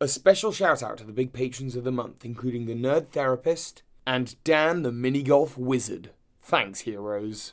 A special shout out to the big patrons of the month, including the Nerd Therapist and Dan the MiniGolf Wizard. Thanks, heroes.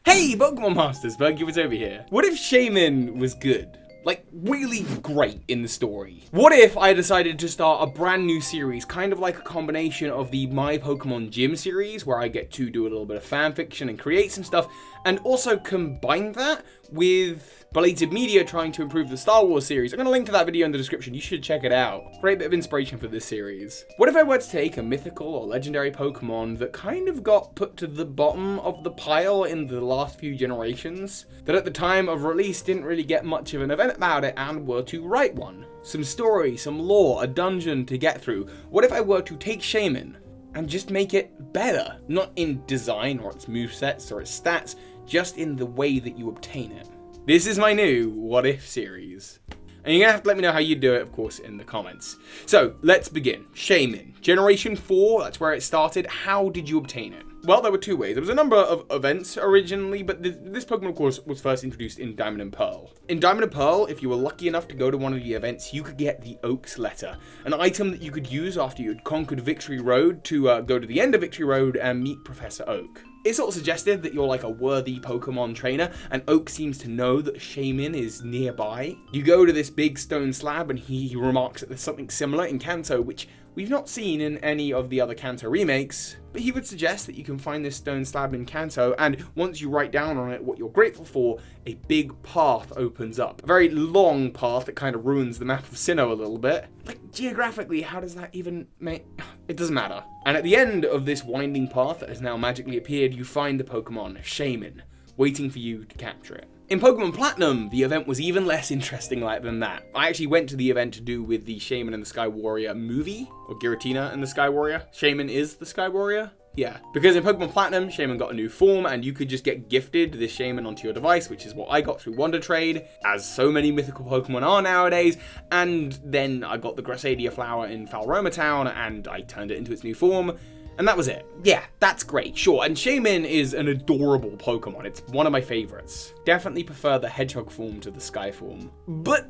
Hey, Pokemon Masters, Berguvit's over here. What if Shaymin was good? Like, really great in the story. What if I decided to start a brand new series, kind of like a combination of the My Pokemon Gym series, where I get to do a little bit of fan fiction and create some stuff, and also combine that with Belated Media trying to improve the Star Wars series. I'm going to link to that video in the description. You should check it out. Great bit of inspiration for this series. What if I were to take a mythical or legendary Pokemon that kind of got put to the bottom of the pile in the last few generations, that at the time of release didn't really get much of an event about it, and were to write one? Some story, some lore, a dungeon to get through. What if I were to take Shaymin and just make it better? Not in design or its movesets or its stats, just in the way that you obtain it. This is my new What If series. And you're going to have to let me know how you do it, of course, in the comments. So, let's begin. Shaymin. Generation 4, that's where it started. How did you obtain it? Well, there were two ways. There was a number of events originally, but this Pokemon, of course, was first introduced in Diamond and Pearl. In Diamond and Pearl, if you were lucky enough to go to one of the events, you could get the Oak's Letter, an item that you could use after you had conquered Victory Road to go to the end of Victory Road and meet Professor Oak. It sort of suggested that you're like a worthy Pokemon trainer, and Oak seems to know that Shaymin is nearby. You go to this big stone slab, and he remarks that there's something similar in Kanto, which we've not seen in any of the other Kanto remakes, but he would suggest that you can find this stone slab in Kanto, and once you write down on it what you're grateful for, a big path opens up. A very long path that kind of ruins the map of Sinnoh a little bit. Like, geographically, how does that even make... It doesn't matter. And at the end of this winding path that has now magically appeared, you find the Pokemon, Shaymin, waiting for you to capture it. In Pokemon Platinum, the event was even less interesting than that. I actually went to the event to do with the Shaymin and the Sky Warrior movie, or Giratina and the Sky Warrior. Shaymin is the Sky Warrior. Yeah, because in Pokemon Platinum, Shaymin got a new form, and you could just get gifted this Shaymin onto your device, which is what I got through Wonder Trade, as so many mythical Pokemon are nowadays, and then I got the Grassadia flower in Falroma Town, and I turned it into its new form, and that was it. Yeah, that's great, sure, and Shaymin is an adorable Pokemon. It's one of my favorites. Definitely prefer the Hedgehog form to the Sky form. But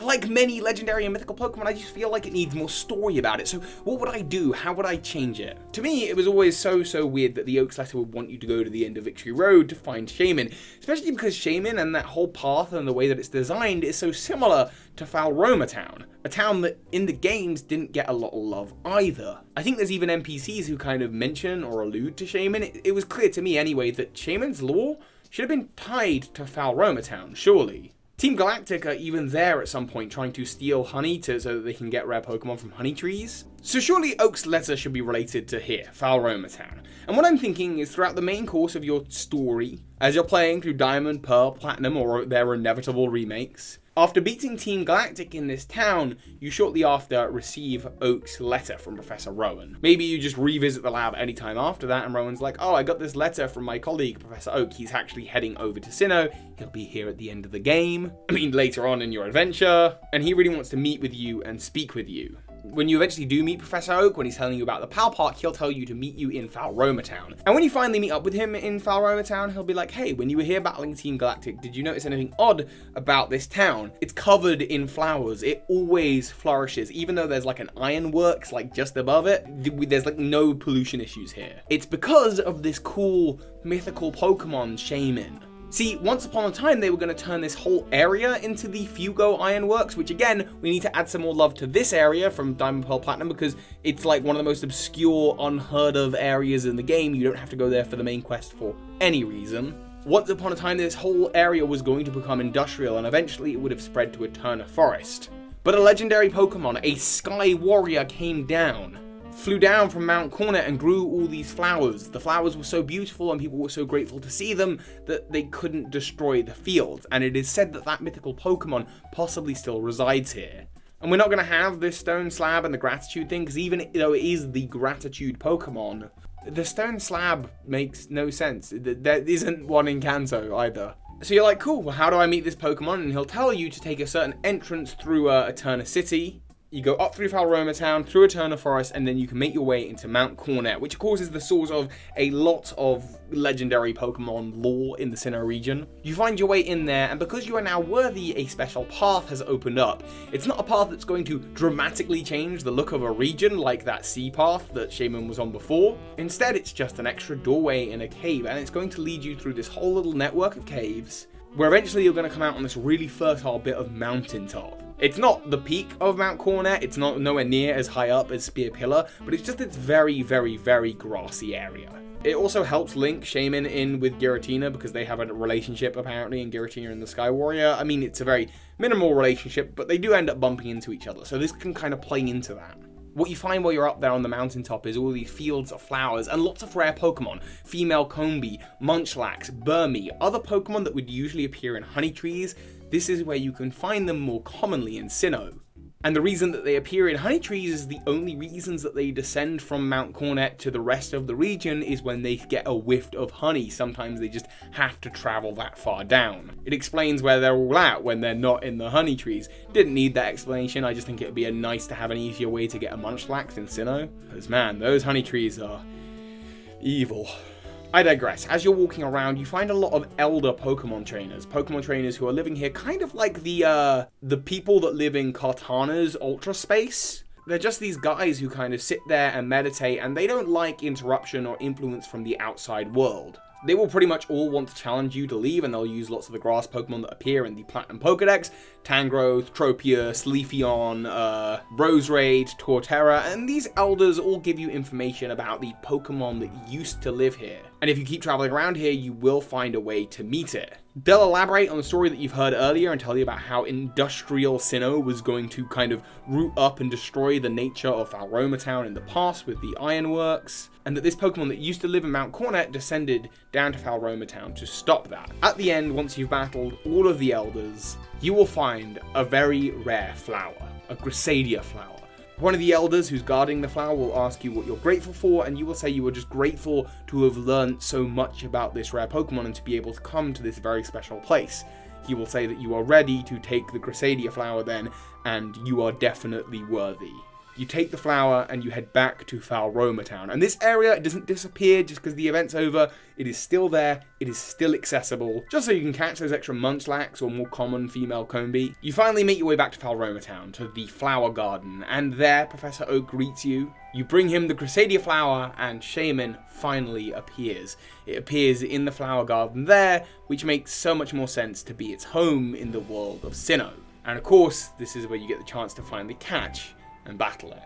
like many legendary and mythical Pokemon, I just feel like it needs more story about it. So what would I do? How would I change it? To me, it was always so weird that the Oak's Letter would want you to go to the end of Victory Road to find Shaymin, especially because Shaymin and that whole path and the way that it's designed is so similar to Falroma Town, a town that in the games didn't get a lot of love either. I think there's even NPCs who kind of mention or allude to Shaymin. It was clear to me anyway that Shaymin's lore should have been tied to Falroma Town, surely. Team Galactic are even there at some point trying to steal honey so that they can get rare Pokemon from honey trees. So surely Oak's Letter should be related to here, Falroma Town. And what I'm thinking is throughout the main course of your story, as you're playing through Diamond, Pearl, Platinum, or their inevitable remakes, after beating Team Galactic in this town, you shortly after receive Oak's Letter from Professor Rowan. Maybe you just revisit the lab anytime after that, and Rowan's like, oh, I got this letter from my colleague, Professor Oak. He's actually heading over to Sinnoh. He'll be here at the end of the game. I mean, later on in your adventure. And he really wants to meet with you and speak with you. When you eventually do meet Professor Oak, when he's telling you about the Pal Park, he'll tell you to meet you in Falroma Town. And when you finally meet up with him in Falroma Town, he'll be like, hey, when you were here battling Team Galactic, did you notice anything odd about this town? It's covered in flowers. It always flourishes. Even though there's like an ironworks like just above it, there's like no pollution issues here. It's because of this cool mythical Pokemon, Shaymin. See, once upon a time, they were going to turn this whole area into the Fugo Ironworks, which again, we need to add some more love to this area from Diamond, Pearl, Platinum, because it's like one of the most obscure, unheard of areas in the game. You don't have to go there for the main quest for any reason. Once upon a time, this whole area was going to become industrial, and eventually it would have spread to Eterna Forest. But a legendary Pokemon, a Sky Warrior, came down. Flew down from Mount Cornet and grew all these flowers. The flowers were so beautiful and people were so grateful to see them that they couldn't destroy the field. And it is said that that mythical Pokemon possibly still resides here. And we're not going to have this stone slab and the gratitude thing, because even though it is the gratitude Pokemon, the stone slab makes no sense. There isn't one in Kanto either. So you're like, cool, well, how do I meet this Pokemon? And he'll tell you to take a certain entrance through Eterna City. You go up through Falroma Town, through Eternal Forest, and then you can make your way into Mount Cornet, which of course is the source of a lot of legendary Pokemon lore in the Sinnoh region. You find your way in there, and because you are now worthy, a special path has opened up. It's not a path that's going to dramatically change the look of a region like that sea path that Shaymin was on before. Instead, it's just an extra doorway in a cave, and it's going to lead you through this whole little network of caves, where eventually you're going to come out on this really fertile bit of mountaintop. It's not the peak of Mount Cornet, it's not nowhere near as high up as Spear Pillar, but it's just this very, very, very grassy area. It also helps link Shaymin in with Giratina because they have a relationship apparently in Giratina and the Sky Warrior. I mean, it's a very minimal relationship, but they do end up bumping into each other, so this can kind of play into that. What you find while you're up there on the mountaintop is all these fields of flowers and lots of rare Pokemon. Female Combee, Munchlax, Burmy, other Pokemon that would usually appear in honey trees. This is where you can find them more commonly in Sinnoh. And the reason that they appear in honey trees is the only reasons that they descend from Mount Cornet to the rest of the region is when they get a whiff of honey. Sometimes they just have to travel that far down. It explains where they're all at when they're not in the honey trees. Didn't need that explanation, I just think it would be nice to have an easier way to get a Munchlax in Sinnoh. Because man, those honey trees are evil. I digress. As you're walking around, you find a lot of elder Pokemon trainers who are living here kind of like the people that live in Cortana's Ultra Space. They're just these guys who kind of sit there and meditate, and they don't like interruption or influence from the outside world. They will pretty much all want to challenge you to leave, and they'll use lots of the grass Pokemon that appear in the Platinum Pokedex. Tangrowth, Tropius, Leafeon, Roserade, Torterra, and these elders all give you information about the Pokemon that used to live here. And if you keep traveling around here, you will find a way to meet it. They'll elaborate on the story that you've heard earlier and tell you about how industrial Sinnoh was going to kind of root up and destroy the nature of Falroma Town in the past with the ironworks, and that this Pokemon that used to live in Mount Cornet descended down to Falroma Town to stop that. At the end, once you've battled all of the elders, you will find a very rare flower, a Grasadia flower. One of the elders who's guarding the flower will ask you what you're grateful for, and you will say you were just grateful to have learned so much about this rare Pokemon and to be able to come to this very special place. He will say that you are ready to take the Grasadia flower then, and you are definitely worthy. You take the flower and you head back to Falroma Town. And this area, it doesn't disappear just because the event's over. It is still there. It is still accessible. Just so you can catch those extra Munchlax or more common female Combee. You finally make your way back to Falroma Town, to the Flower Garden. And there, Professor Oak greets you. You bring him the Grasadia flower, and Shaymin finally appears. It appears in the Flower Garden there, which makes so much more sense to be its home in the world of Sinnoh. And of course, this is where you get the chance to finally catch and battle it.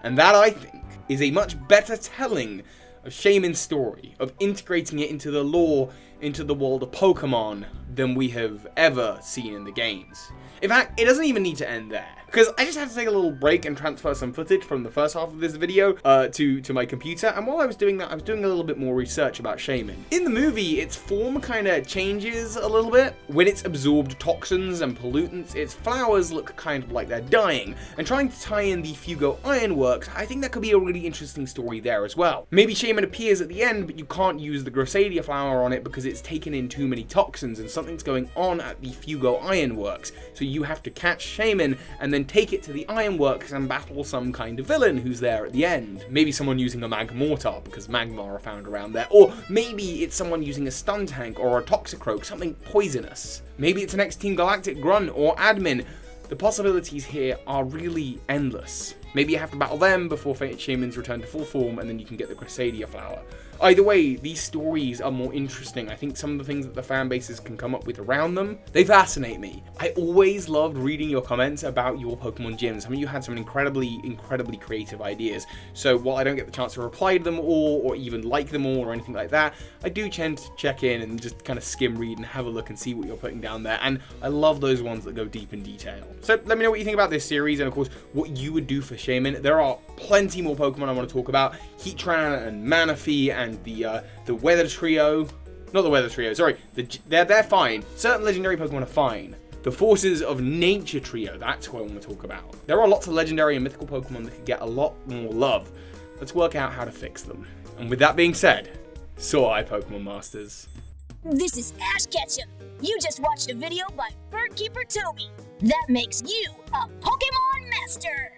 And that, I think, is a much better telling of Shaymin's story, of integrating it into the lore, into the world of Pokemon, than we have ever seen in the games. In fact, it doesn't even need to end there, because I just had to take a little break and transfer some footage from the first half of this video to my computer, and while I was doing that, I was doing a little bit more research about Shaymin. In the movie, its form kind of changes a little bit. When it's absorbed toxins and pollutants, its flowers look kind of like they're dying, and trying to tie in the Fugo Ironworks, I think that could be a really interesting story there as well. Maybe Shaymin appears at the end, but you can't use the Grasadia flower on it because it's taken in too many toxins and something's going on at the Fugo Ironworks, so you have to catch Shaymin and then take it to the Ironworks and battle some kind of villain who's there at the end. Maybe someone using a Magmortar because Magmar are found around there, or maybe it's someone using a Stuntank or a Toxicroak, something poisonous. Maybe it's an ex-Team Galactic Grunt or Admin. The possibilities here are really endless. Maybe you have to battle them before Shaymin's return to full form, and then you can get the Grasadia flower. Either way, these stories are more interesting. I think some of the things that the fan bases can come up with around them, they fascinate me. I always loved reading your comments about your Pokemon gyms. Some of you had some incredibly creative ideas. So while I don't get the chance to reply to them all, or even like them all, or anything like that, I do tend to check in and just kind of skim read and have a look and see what you're putting down there. And I love those ones that go deep in detail. So let me know what you think about this series, and of course, what you would do for Shaymin. There are plenty more Pokemon I want to talk about. Heatran and Manaphy and the Weather Trio. Not the Weather Trio, sorry. They're fine. Certain legendary Pokemon are fine. The Forces of Nature Trio, that's what I want to talk about. There are lots of legendary and mythical Pokemon that could get a lot more love. Let's work out how to fix them. And with that being said, so I, Pokemon Masters. This is Ash Ketchum. You just watched a video by Birdkeeper Toby. That makes you a Pokemon Master.